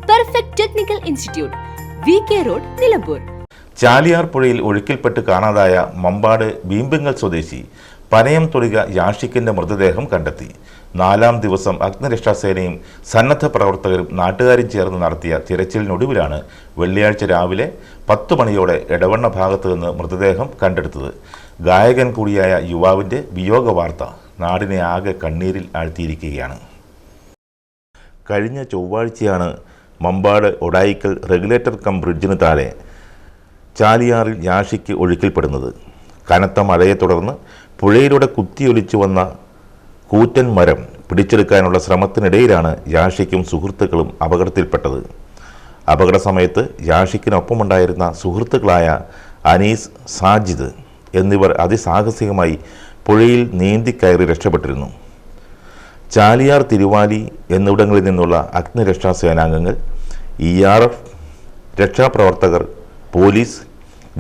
Perfect technical institute, VK road, Nilambur. Chaliyar പുഴയിൽ ഒഴുക്കിൽപ്പെട്ട് കാണാതായ മമ്പാട് ബീമ്പിങ്ങൽ സ്വദേശി പനയം തൊടിക യാഷിക്കിന്റെ മൃതദേഹം കണ്ടെത്തി. 4-ാം ദിവസം അഗ്നിരക്ഷാസേനയും സന്നദ്ധ പ്രവർത്തകരും നാട്ടുകാരും ചേർന്ന് നടത്തിയ തിരച്ചിലിനൊടുവിലാണ് വെള്ളിയാഴ്ച രാവിലെ 10 മണിയോടെ എടവണ്ണ ഭാഗത്തു നിന്ന് മൃതദേഹം കണ്ടെടുത്തത്. ഗായകൻ കൂടിയായ യുവാവിന്റെ വിയോഗ വാർത്ത നാടിനെ ആകെ കണ്ണീരിൽ ആഴ്ത്തിയിരിക്കുകയാണ്. കഴിഞ്ഞ ചൊവ്വാഴ്ചയാണ് മമ്പാട് ഒടായിക്കൽ റെഗുലേറ്റർ കം ബ്രിഡ്ജിന് താഴെ ചാലിയാറിൽ യാഷിക്ക് ഒഴുക്കിൽപ്പെടുന്നത്. കനത്ത മഴയെ തുടർന്ന് പുഴയിലൂടെ കുത്തിയൊലിച്ചു വന്ന കൂറ്റൻ മരം പിടിച്ചെടുക്കാനുള്ള ശ്രമത്തിനിടയിലാണ് യാഷിക്കും സുഹൃത്തുക്കളും അപകടത്തിൽപ്പെട്ടത്. അപകട സമയത്ത് യാഷിക്കിനൊപ്പമുണ്ടായിരുന്ന സുഹൃത്തുക്കളായ അനീസ്, സാജിദ് എന്നിവർ അതിസാഹസികമായി പുഴയിൽ നീന്തിക്കയറി രക്ഷപ്പെട്ടിരുന്നു. ചാലിയാർ, തിരുവാലി എന്നിവിടങ്ങളിൽ നിന്നുള്ള അഗ്നിരക്ഷാ സേനാംഗങ്ങൾ, ERF, രക്ഷാപ്രവർത്തകർ, പോലീസ്,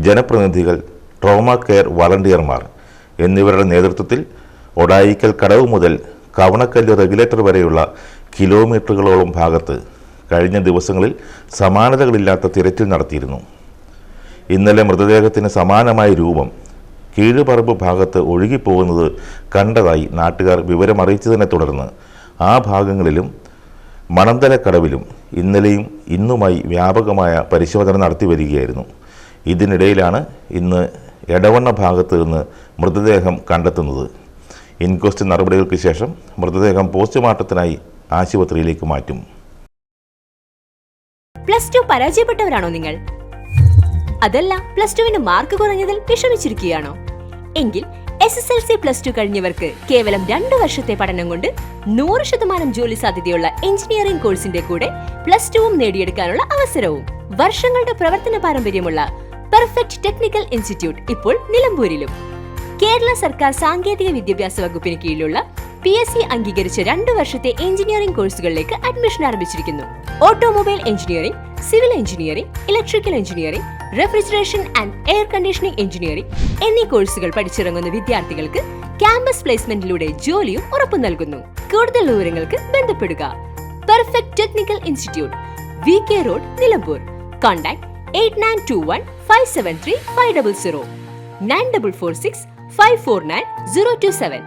ജനപ്രതിനിധികൾ, ട്രോമ കെയർ വളണ്ടിയർമാർ എന്നിവരുടെ നേതൃത്വത്തിൽ ഒടായിക്കൽ കടവ് മുതൽ കവണക്കല്ല് റെഗുലേറ്റർ വരെയുള്ള കിലോമീറ്ററുകളോളം ഭാഗത്ത് കഴിഞ്ഞ ദിവസങ്ങളിൽ സമാനതകളില്ലാത്ത തിരച്ചിൽ നടത്തിയിരുന്നു. ഇന്നലെ മൃതദേഹത്തിന് സമാനമായ രൂപം കീഴുപറമ്പ് ഭാഗത്ത് ഒഴുകിപ്പോകുന്നത് കണ്ടതായി നാട്ടുകാർ വിവരമറിയിച്ചതിനെ തുടർന്ന് ആ ഭാഗങ്ങളിലും മണന്തലക്കടവിലും ഇന്നലെയും ഇന്നുമായി വ്യാപകമായ പരിശോധന നടത്തി വരികയായിരുന്നു. ഇതിനിടയിലാണ് ഇന്ന് എടവണ്ണ ഭാഗത്ത് നിന്ന് മൃതദേഹം കണ്ടെത്തുന്നത്. ഇൻക്വസ്റ്റ് നടപടികൾക്ക് ശേഷം മൃതദേഹം പോസ്റ്റ്മോർട്ടത്തിനായി ആശുപത്രിയിലേക്ക് മാറ്റും. +2 പരാജയപ്പെട്ടവരാണോ നിങ്ങൾ? അതല്ല, +2 മാർക്ക് കുറഞ്ഞതിൽ വിഷമിച്ചിരിക്കുകയാണോ? എങ്കിൽ SSLC +2 കഴിഞ്ഞവർക്ക് കേവലം 2 വർഷത്തെ പഠനം കൊണ്ട് 100% ജോലി സാധ്യതയുള്ള എഞ്ചിനീയറിംഗ് കോഴ്സിന്റെ കൂടെ +2 നേടിയെടുക്കാനുള്ള അവസരവും. വർഷങ്ങളുടെ പ്രവർത്തന പാരമ്പര്യമുള്ള പെർഫെക്റ്റ് ടെക്നിക്കൽ ഇൻസ്റ്റിറ്റ്യൂട്ട് ഇപ്പോൾ നിലമ്പൂരിലും. കേരള സർക്കാർ സാങ്കേതിക വിദ്യാഭ്യാസ വകുപ്പിന് കീഴിലുള്ള PSC അംഗീകരിച്ച 2 വർഷത്തെ എഞ്ചിനീയറിംഗ് കോഴ്സുകളിലേക്ക് അഡ്മിഷൻ ആരംഭിച്ചിരിക്കുന്നു. Automobile engineering, civil engineering, electrical engineering, refrigeration and air conditioning engineering എന്നീ കോഴ്സുകൾ പഠിച്ചിറങ്ങുന്ന വിദ്യാർത്ഥികൾക്ക് ക്യാമ്പസ് പ്ലേസ്മെന്റിലൂടെ ജോലിയും ഉറപ്പു നൽകുന്നു. കൂടുതൽ വിവരങ്ങൾക്ക് ബന്ധപ്പെടുക. Perfect technical institute, VK road, Nilambur. Contact 8921 573 500 9446 549 027.